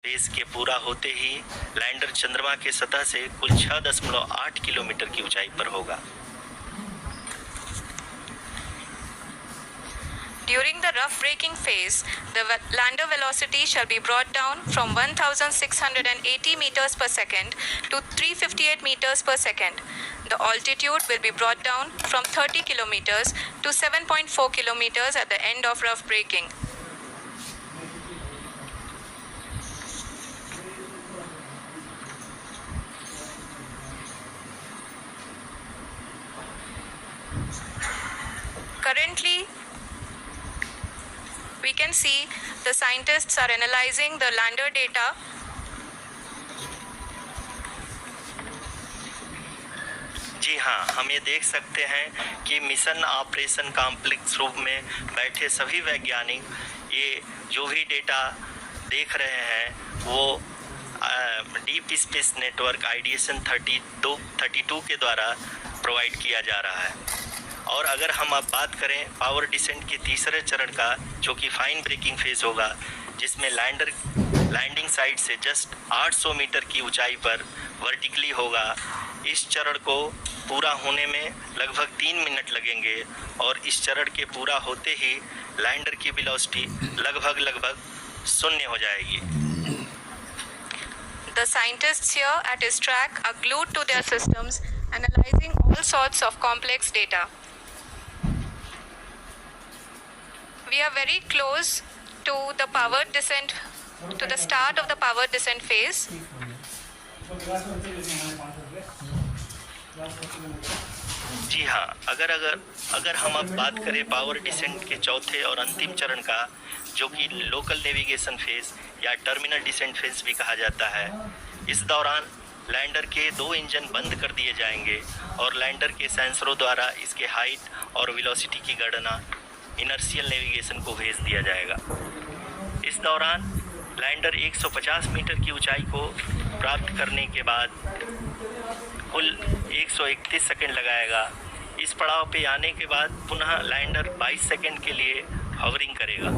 Phase के पूरा होते ही लैंडर चंद्रमा के सतह से कुल 6.8 किलोमीटर की ऊंचाई पर होगा। During the rough braking phase, the lander velocity shall be brought down from 1680 meters per second to 358 meters per second. The altitude will be brought down from 30 kilometers to 7.4 kilometers at the end of rough braking. Currently, we can see the scientists are analyzing the lander data. जी हाँ, हम ये देख सकते हैं कि mission operation complex room में बैठे सभी वैज्ञानिक ये जो भी डेटा देख रहे हैं वो डीप स्पेस नेटवर्क आइडिएशन 32 के द्वारा प्रोवाइड किया जा रहा है। और अगर हम अब बात करें पावर डिसेंट के तीसरे चरण का, जो कि फाइन ब्रेकिंग फेज होगा, जिसमें लैंडिंग साइट से जस्ट 800 मीटर की ऊंचाई पर वर्टिकली होगा। इस चरण को पूरा होने में लगभग 3 मिनट लगेंगे और इस चरण के पूरा होते ही लैंडर की वेलोसिटी लगभग 0 हो जाएगी। The scientists here at his track are glued to their systems, analyzing all sorts of complex data. We are very close to the power descent, to the start of the power descent phase. जी हाँ, अगर हम अब बात करें power descent के चौथे और अंतिम चरण का, जो कि लोकल नेविगेशन फेज या टर्मिनल डिसेंट फेज भी कहा जाता है, इस दौरान लैंडर के 2 इंजन बंद कर दिए जाएंगे और लैंडर के सेंसरों द्वारा इसके हाइट और वेलोसिटी की गणना इनर्शियल नेविगेशन को भेज दिया जाएगा। इस दौरान लैंडर 150 मीटर की ऊंचाई को प्राप्त करने के बाद कुल 131 सेकंड लगाएगा। इस पड़ाव पे आने के बाद पुनः लैंडर 22 सेकंड के लिए हवरिंग करेगा।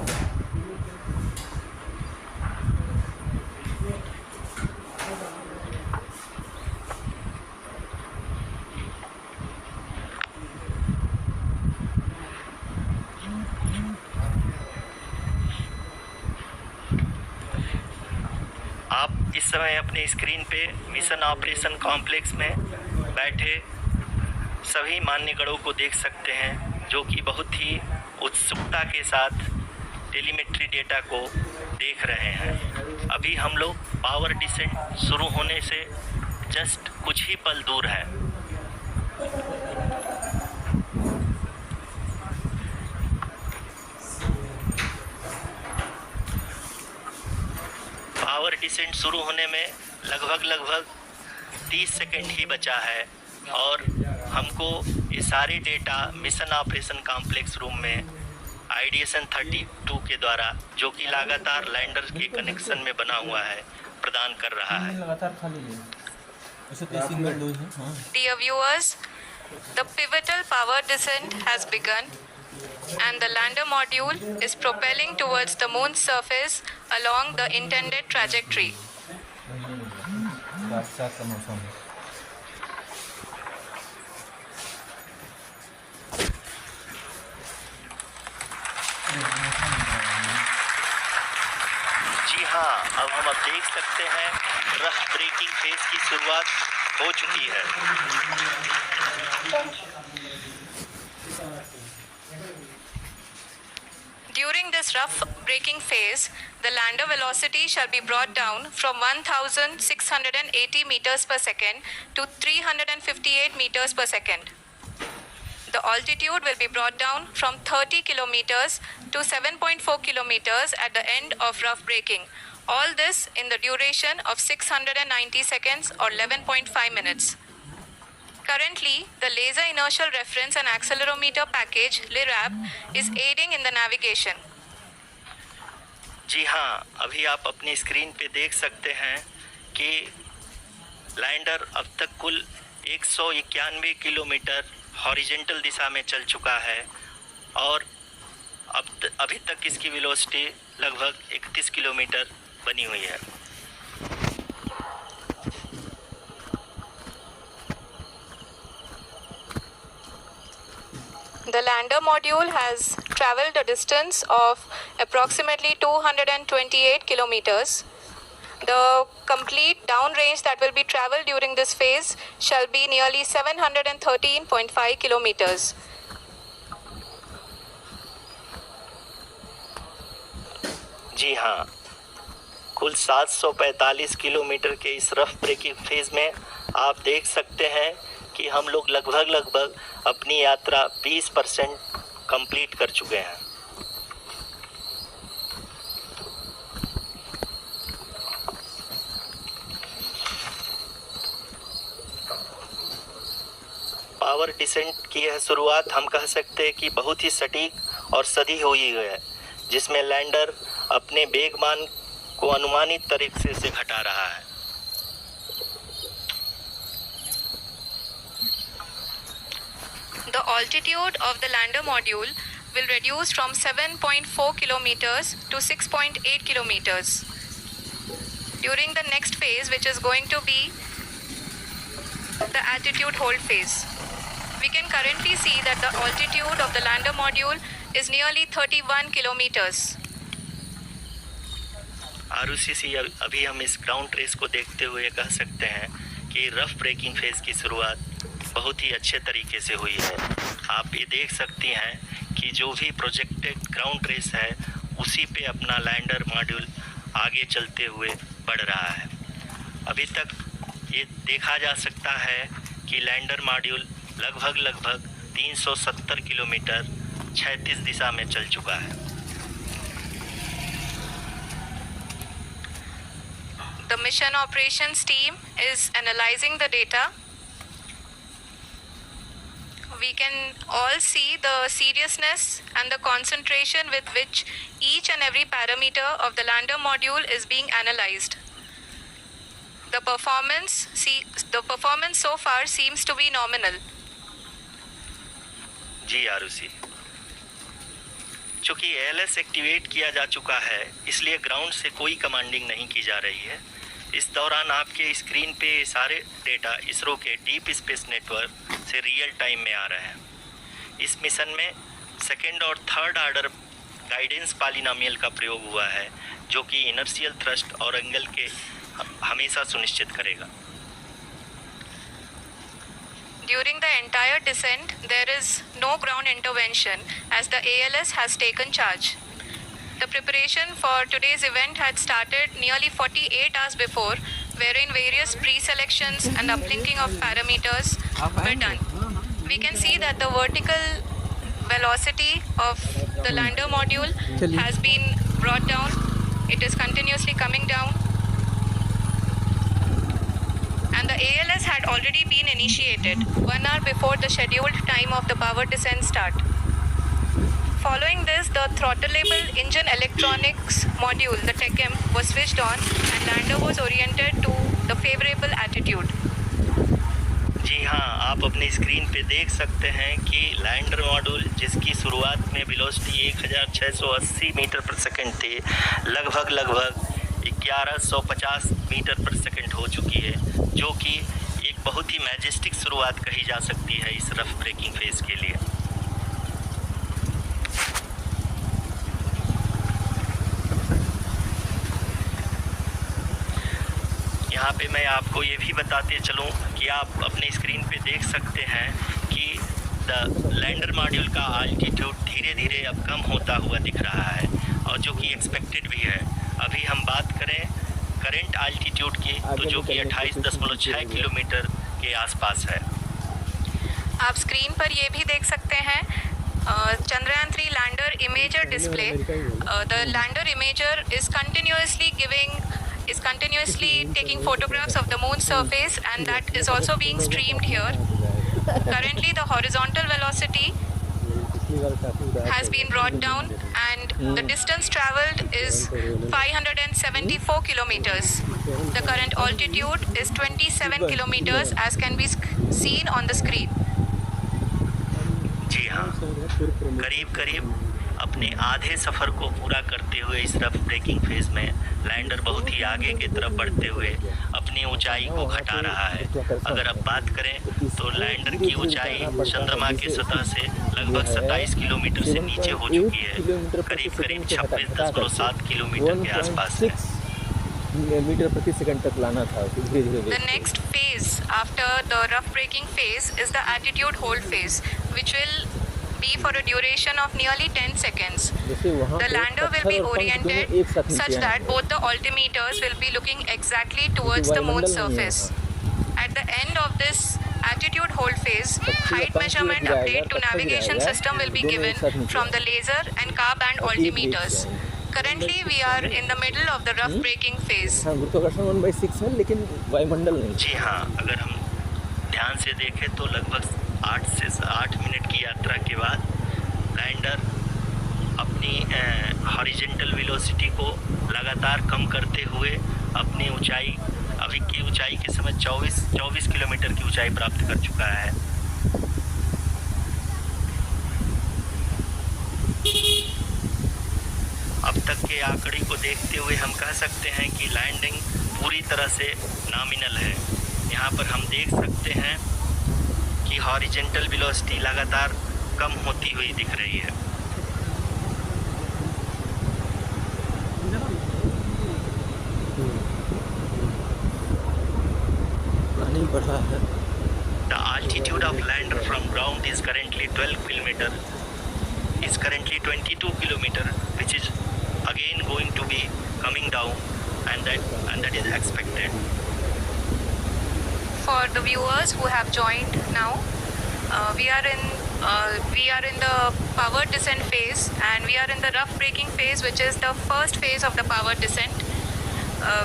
आप इस समय अपने स्क्रीन पे मिशन ऑपरेशन कॉम्प्लेक्स में बैठे सभी मान्यगणों को देख सकते हैं, जो कि बहुत ही उत्सुकता के साथ टेलीमेट्री डेटा को देख रहे हैं। अभी हम लोग पावर डिसेंट शुरू होने से जस्ट कुछ ही पल दूर है। पावर डिसेंट शुरू होने में लगभग 30 सेकंड ही बचा है और हमको ये सारे data mission operation complex room में आइडिएशन 32 के द्वारा, जो कि लगातार लैंडर के कनेक्शन में बना हुआ है, प्रदान कर रहा है। Dear viewers, the pivotal power descent has begun and the lander module is propelling towards the moon's surface along the intended trajectory. जी हाँ, अब हम देख सकते हैं रफ ब्रेकिंग फेज की शुरुआत हो चुकी है। During this rough braking phase, the lander velocity shall be brought down from 1680 meters per second to 358 meters per second. The altitude will be brought down from 30 kilometers to 7.4 kilometers at the end of rough braking. All this in the duration of 690 seconds or 11.5 minutes. Currently, the Laser Inertial Reference and Accelerometer package (LIRAP) is aiding in the navigation. जी हाँ, अभी आप अपनी screen पे देख सकते हैं कि lander अब तक कुल 191 किलोमीटर हॉरिजेंटल दिशा में चल चुका है और अभी तक इसकी वेलोसिटी लगभग 31 किलोमीटर बनी हुई है। The lander module has traveled a distance of approximately 228 kilometers. The complete downrange that will be traveled during this phase shall be nearly 713.5 kilometers. जी हाँ, कुल 745 किलोमीटर के इस रफ ब्रेकिंग फेज में आप देख सकते हैं कि हम लोग लगभग अपनी यात्रा 20% कंप्लीट कर चुके हैं। पावर डिसेंट की यह शुरुआत हम कह सकते हैं कि बहुत ही सटीक और सधी हुई है, जिसमें लैंडर अपने वेगमान को अनुमानित तरीके से घटा रहा है। The altitude of the lander module will reduce from 7.4 kilometers to 6.8 kilometers during the next phase, which is going to be the attitude hold phase. We can currently see that the altitude of the lander module is nearly 31 kilometers. Arushi, अभी हम इस ground race को देखते हुए कह सकते हैं कि रफ ब्रेकिंग फेज की शुरुआत बहुत ही अच्छे तरीके से हुई है। आप ये देख सकती हैं कि जो भी प्रोजेक्टेड ग्राउंड रेस है उसी पे अपना लैंडर मॉड्यूल आगे चलते हुए बढ़ रहा है। अभी तक ये देखा जा सकता है कि लैंडर मॉड्यूल लगभग 370 किलोमीटर क्षैतिज दिशा में चल चुका है। The mission operations team is analyzing the data. We can all see the seriousness and the concentration with which each and every parameter of the lander module is being analyzed. The performance so far seems to be nominal. जी आरुषि, चूँकि ALS activate किया जा चुका है इसलिए ground से कोई commanding नहीं की जा रही है। इस दौरान आपके स्क्रीन पे सारे डेटा इसरो के डीप स्पेस नेटवर्क से रियल टाइम में आ रहे हैं। इस मिशन में सेकेंड और थर्ड ऑर्डर गाइडेंस पॉलिनोमियल का प्रयोग हुआ है, जो कि इनर्शियल थ्रस्ट और एंगल के हमेशा सुनिश्चित करेगा। During the entire descent, there is no ground intervention as the ALS has taken charge. The preparation for today's event had started nearly 48 hours before, wherein various pre-selections and uplinking of parameters were done. We can see that the vertical velocity of the lander module has been brought down. It is continuously coming down. And the ALS had already been initiated 1 hour before the scheduled time of the power descent start. Following this, the throttleable engine electronics module, the TECM, was switched on and lander was oriented to the favorable attitude. जी हाँ, आप अपनी screen पे देख सकते हैं कि lander module जिसकी शुरुआत में वेलोसिटी 1680 मीटर पर सेकंड थी, लगभग 1150 मीटर पर सेकंड हो चुकी है, जो कि एक बहुत ही मैजेस्टिक शुरुआत कही जा सकती है इस रफ ब्रेकिंग फेज के लिए। यहाँ पे मैं आपको ये भी बताते चलूँ कि आप अपने स्क्रीन पे देख सकते हैं कि द लैंडर मॉड्यूल का आल्टीट्यूड धीरे धीरे अब कम होता हुआ दिख रहा है, और जो कि एक्सपेक्टेड भी है। अभी हम बात करें करेंट आल्टीट्यूड की, तो जो कि 28.6 किलोमीटर के आसपास है। आप स्क्रीन पर ये भी देख सकते हैं Chandrayaan 3 lander imager display. The lander imager is continuously taking photographs of the moon's surface, and that is also being streamed here. Currently the horizontal velocity has been brought down and the distance traveled is 574 kilometers. The current altitude is 27 kilometers as can be seen on the screen. जी हाँ, करीब अपने आधे सफ़र को पूरा करते हुए इस rough breaking phase में लैंडर बहुत ही आगे की तरफ बढ़ते हुए अपनी ऊंचाई को घटा रहा है। अगर अब बात करें तो लैंडर की ऊंचाई चंद्रमा की सतह से लगभग 27 किलोमीटर से नीचे हो चुकी है, करीब करीब 26.7 किलोमीटर के आसपास है। मीटर प्रति सेकंड तक लाना था, धीरे धीरे। The next phase after the rough braking phase is the attitude hold phase, which will be for a duration of nearly 10 seconds. The lander will be oriented such that both the altimeters will be looking exactly towards the moon's surface. At the end of this attitude hold phase, height measurement update to navigation system will be given from the laser and car band altimeters. Currently we are in the middle of the rough braking phase. हाँ, गुरुत्वाकर्षण 1/6 है, लेकिन वायुमंडल नहीं। जी हाँ, अगर हम ध्यान से देखें तो लगभग 8 से 8 मिनट की यात्रा के बाद लैंडर अपनी हॉरिजॉन्टल वेलोसिटी को लगातार कम करते हुए अपनी ऊंचाई, अभी की ऊंचाई के समय 24 किलोमीटर की ऊंचाई प्राप्त कर चुका है। अब तक के आंकड़े को देखते हुए हम कह सकते हैं कि लैंडिंग पूरी तरह से नॉमिनल है। यहाँ पर हम देख सकते हैं कि हॉरिजॉन्टल वेलोसिटी लगातार कम होती हुई दिख रही है। पानी बढ़ा है। The altitude of lander from ground is currently 12 kilometer. Is currently 22 kilometer, which is again going to be coming down, and that is expected. For the viewers who have joined now, we are in the powered descent phase, and we are in the rough braking phase, which is the first phase of the powered descent.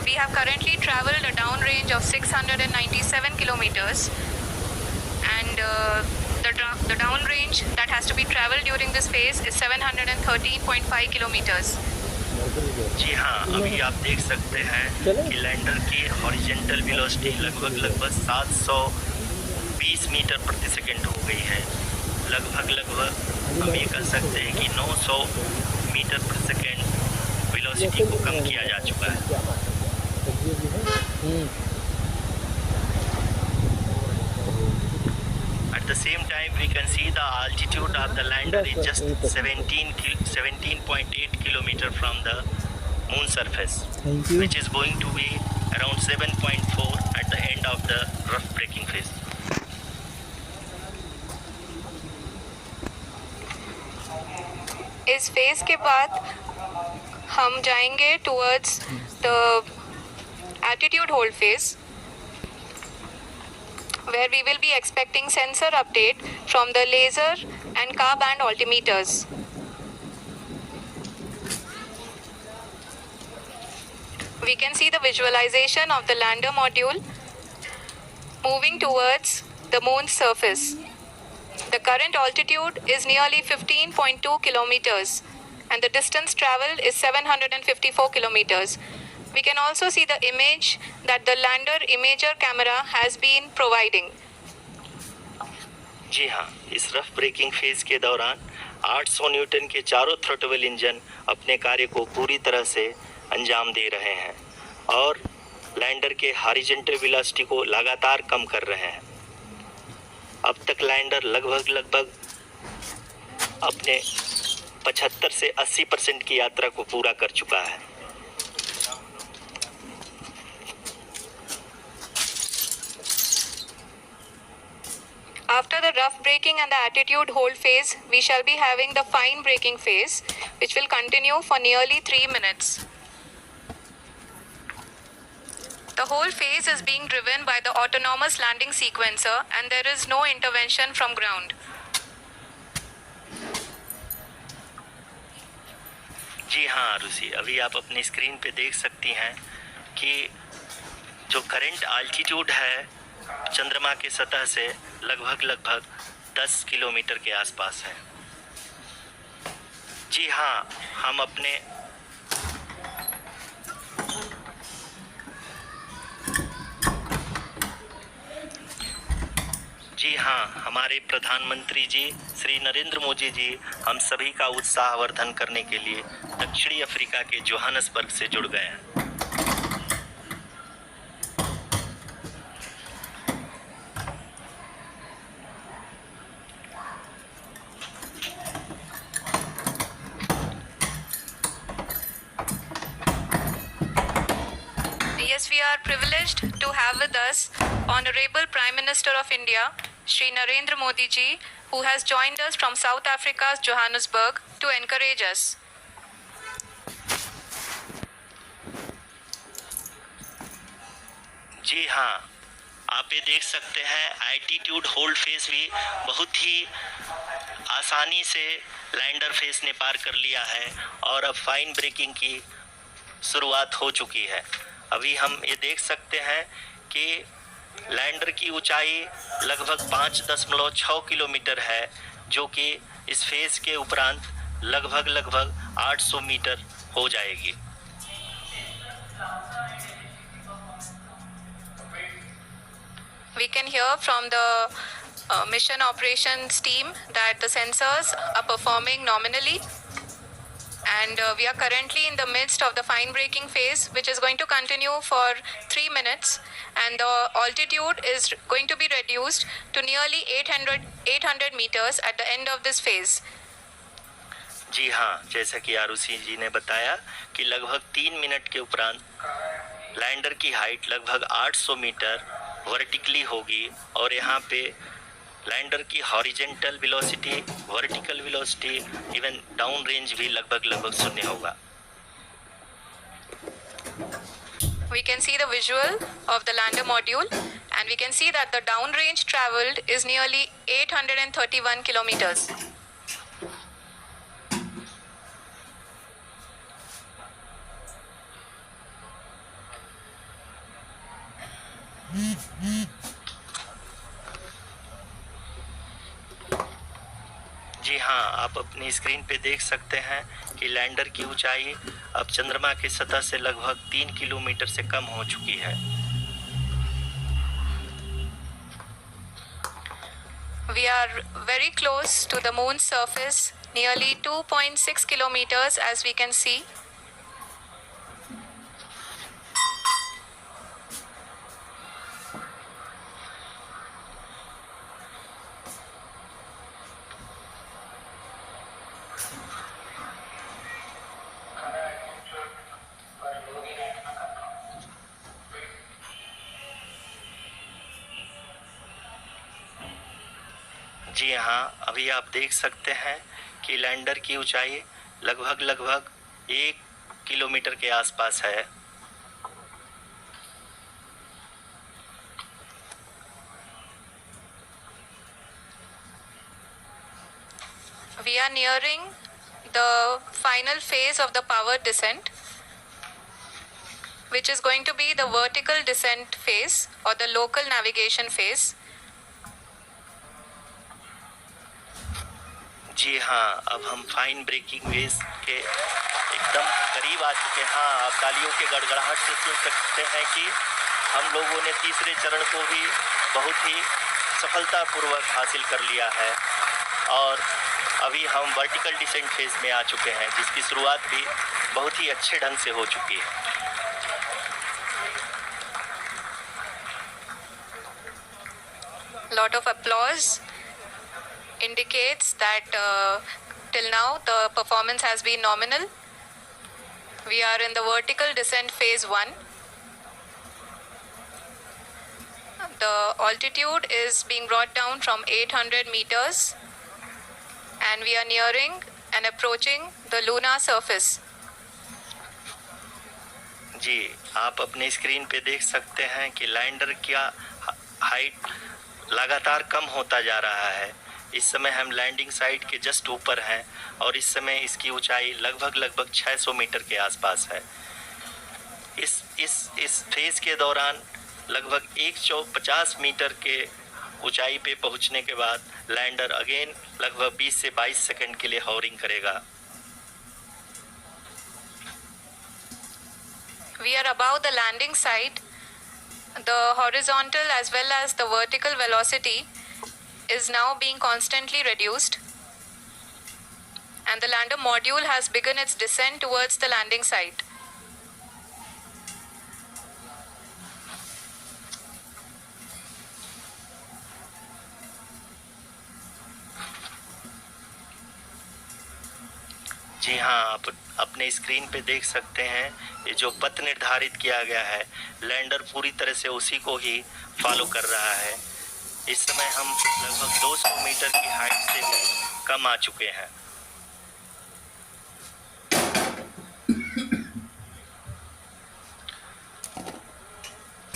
We have currently traveled a downrange of 697 kilometers, and the downrange that has to be traveled during this phase is 713.5 kilometers. जी हाँ, अभी आप देख सकते हैं कि lander की horizontal velocity लगभग 720 metre प्रति सेकंड हो गई है। लगभग हम ये कह सकते हैं कि 900 मीटर प्रति सेकंड वेलोसिटी को कम किया जा चुका है। At the same time, we can see the altitude of the lander is just 17.8 kilometer from the moon surface, Thank you. which is going to be around 7.4 at the end of the rough braking phase. इस phase के बाद हम जाएंगे towards the attitude hold phase, where we will be expecting sensor update from the laser and car band altimeters. We can see the visualization of the lander module moving towards the moon's surface. The current altitude is nearly 15.2 kilometers and the distance traveled is 754 kilometers. We can also see the image that the lander imager camera has been providing. जी हाँ, इस rough breaking phase के दौरान 800 Newton के चारों throttle engine अपने कार्य को पूरी तरह से अंजाम दे रहे हैं और लैंडर के हॉरिजॉन्टल वेलोसिटी को लगातार कम कर रहे हैं। अब तक लैंडर लगभग अपने 75 से 80% की यात्रा को पूरा कर चुका है। After the rough braking and the attitude hold phase, we shall be having the fine braking phase, which will continue for nearly 3 minutes. The whole phase is being driven by the autonomous landing sequencer and there is no intervention from ground. जी हाँ रुचि, अभी आप अपनी screen पे देख सकती हैं कि जो करंट आल्टीट्यूड है चंद्रमा की सतह से लगभग 10 किलोमीटर के आसपास है। जी हाँ, हम अपने जी हाँ, हमारे प्रधानमंत्री जी श्री नरेंद्र मोदी जी हम सभी का उत्साहवर्धन करने के लिए दक्षिणी अफ्रीका के जोहान्सबर्ग से जुड़ गए हैं। Yes, we are privileged to have with us Honorable Prime Minister of India, Shri Narendra Modi ji, who has joined us from South Africa's Johannesburg to encourage us. जी हाँ, आप ये देख सकते हैं एल्टीट्यूड होल्ड फेस भी बहुत ही आसानी से लैंडर फेस ने पार कर लिया है और अब फाइन ब्रेकिंग की शुरुआत हो चुकी है। अभी हम ये देख सकते हैं कि लैंडर की ऊंचाई लगभग 5.6 किलोमीटर है, जो कि इस फेस के उपरांत लगभग 800 मीटर हो जाएगी। We can hear from the mission operations team that the sensors are performing nominally, and we are currently in the midst of the fine braking phase, which is going to continue for 3 minutes, and the altitude is going to be reduced to nearly 800 meters at the end of this phase. जी हाँ, जैसा कि आरुषि जी ने बताया कि लगभग 3 minute के उपरांत lander की हाइट लगभग 800 मीटर वर्टिकली होगी और यहाँ पे लैंडर की horizontal velocity, vertical velocity, even down range भी लगभग शून्य होगा। We can see the visual of the lander module, and we can see that the down range traveled is nearly 831 kilometers. जी हाँ, आप अपनी स्क्रीन पे देख सकते हैं कि लैंडर की ऊंचाई अब चंद्रमा की सतह से लगभग 3 किलोमीटर से कम हो चुकी है। We are very close to the moon's surface, nearly 2.6 kilometers, as we can see. जी हाँ, अभी आप देख सकते हैं कि लैंडर की ऊंचाई लगभग 1 किलोमीटर के आसपास है। We are nearing the final phase of the power descent, which is going to be the vertical descent phase or the local navigation phase. जी हाँ, अब हम फाइन ब्रेकिंग वेज के एकदम करीब आ चुके हैं। हाँ, आप तालियों के गड़गड़ाहट से सुन सकते हैं कि हम लोगों ने तीसरे चरण को भी बहुत ही सफलतापूर्वक हासिल कर लिया है और अभी हम वर्टिकल डिसेंट फेज में आ चुके हैं, जिसकी शुरुआत भी बहुत ही अच्छे ढंग से हो चुकी है। Lot of applause indicates that till now the performance has been nominal. We are in the vertical descent phase 1. The altitude is being brought down from 800 meters, and we are nearing and approaching the lunar surface. जी, आप अपने screen पे देख सकते हैं कि lander का height लगातार कम होता जा रहा है। इस समय हम लैंडिंग साइट के जस्ट ऊपर हैं और इस समय इसकी ऊंचाई लगभग 600 मीटर के आसपास है। इस फेज के दौरान लगभग 150 मीटर के ऊंचाई पे पहुंचने के बाद लैंडर अगेन लगभग 20 से 22 सेकंड के लिए हॉवरिंग करेगा। We are above the landing site. The horizontal as well as the vertical velocity is now being constantly reduced, and the lander module has begun its descent towards the landing site. जी हाँ, अपने screen पे देख सकते हैं, ये जो पथ निर्धारित किया गया है, लैंडर पूरी तरह से उसी को ही फॉलो कर रहा है। इस समय हम लगभग 200 मीटर की हाइट से भी कम आ चुके हैं।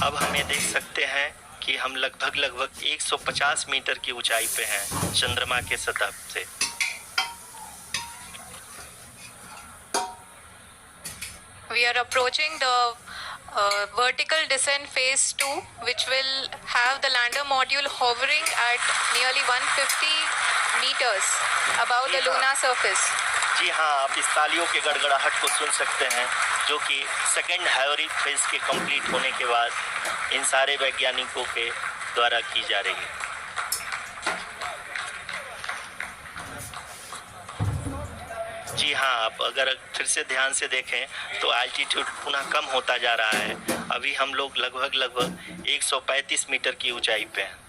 अब हम ये देख सकते हैं कि हम लगभग 150 मीटर की ऊंचाई पे हैं चंद्रमा के सतह से। We are approaching the vertical descent phase 2, which will have the lander module hovering at nearly 150 meters above the lunar surface. जी हाँ, आप इस तालियों के गड़गड़ाहट को सुन सकते हैं, जो कि सेकेंड हैवरिक फेज के कंप्लीट होने के बाद इन सारे वैज्ञानिकों के द्वारा की जा रही है। जी हाँ, आप अगर फिर से ध्यान से देखें तो एल्टीट्यूड पुनः कम होता जा रहा है। अभी हम लोग लगभग 135 मीटर की ऊंचाई पे हैं।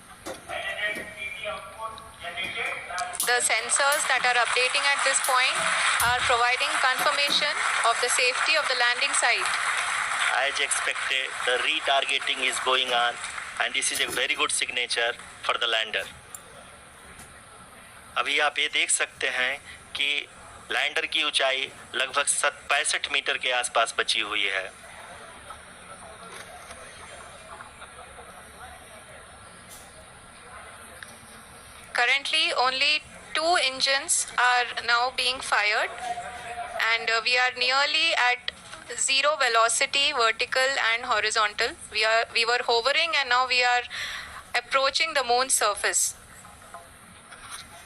The sensors that are updating at this point are providing confirmation of the safety of the landing site. As expected, the retargeting is going on, and this is a very good signature for the lander. अभी आप ये देख सकते हैं कि lander की ऊंचाई लगभग 65 मीटर के आसपास बची हुई है। Currently, only 2 engines are now being fired, and we are nearly at zero velocity, vertical and horizontal. We were hovering, and now we are approaching the moon's surface.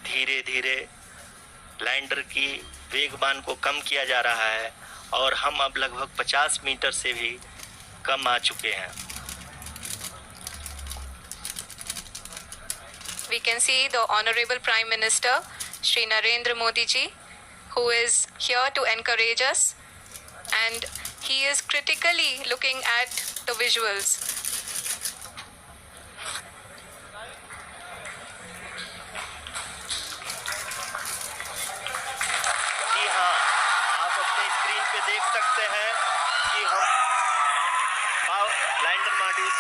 धीरे धीरे लैंडर की वेगमान को कम किया जा रहा है और हम अब लगभग 50 मीटर से भी कम आ चुके हैं। We can see the Honorable Prime Minister, Shri Narendra Modi ji, who is here to encourage us, and he is critically looking at the visuals. जी हाँ, आप अपने स्क्रीन पे देख सकते हैं कि हम lander module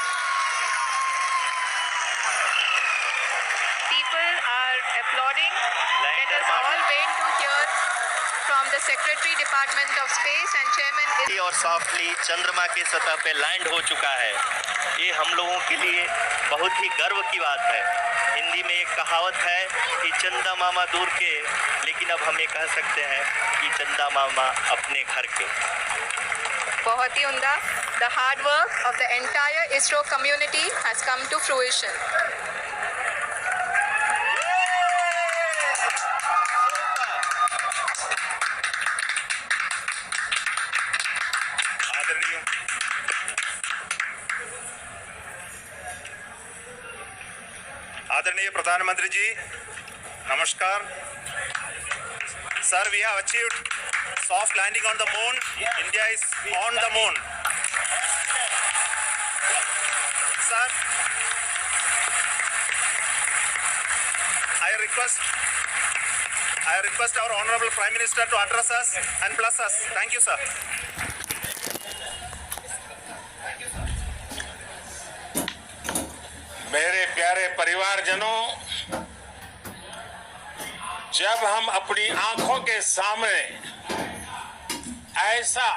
Are applauding. Let us all wait to hear from the Secretary Department of Space and Chairman. और सॉफ्टली चंद्रमा के सतह पे लैंड हो चुका है। ये हम लोगों के लिए बहुत ही गर्व की बात है। हिंदी में एक कहावत है कि चंदा मामा दूर के, लेकिन अब हम ये कह सकते हैं कि चंदा मामा अपने घर के। बहुत ही उम्दा. The hard work of the entire ISRO community has come to fruition. आदरणीय प्रधानमंत्री जी, नमस्कार sir. We have achieved soft landing on the moon. India is on the moon. Sir, I request our Honorable Prime Minister to address us and bless us. Thank you, sir. मेरे प्यारे परिवारजनों, जब हम अपनी आंखों के सामने ऐसा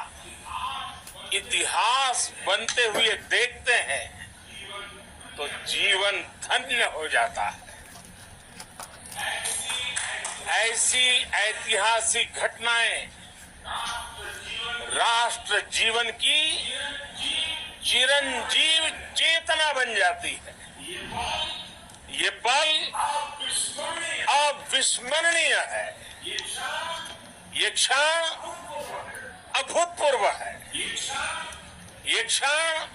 इतिहास बनते हुए देखते हैं तो जीवन धन्य हो जाता है। ऐसी ऐतिहासिक घटनाएं राष्ट्र जीवन की चिरंजीव चेतना बन जाती है। ये पल अविस्मरणीय है। ये क्षण अभूतपूर्व है। ये क्षण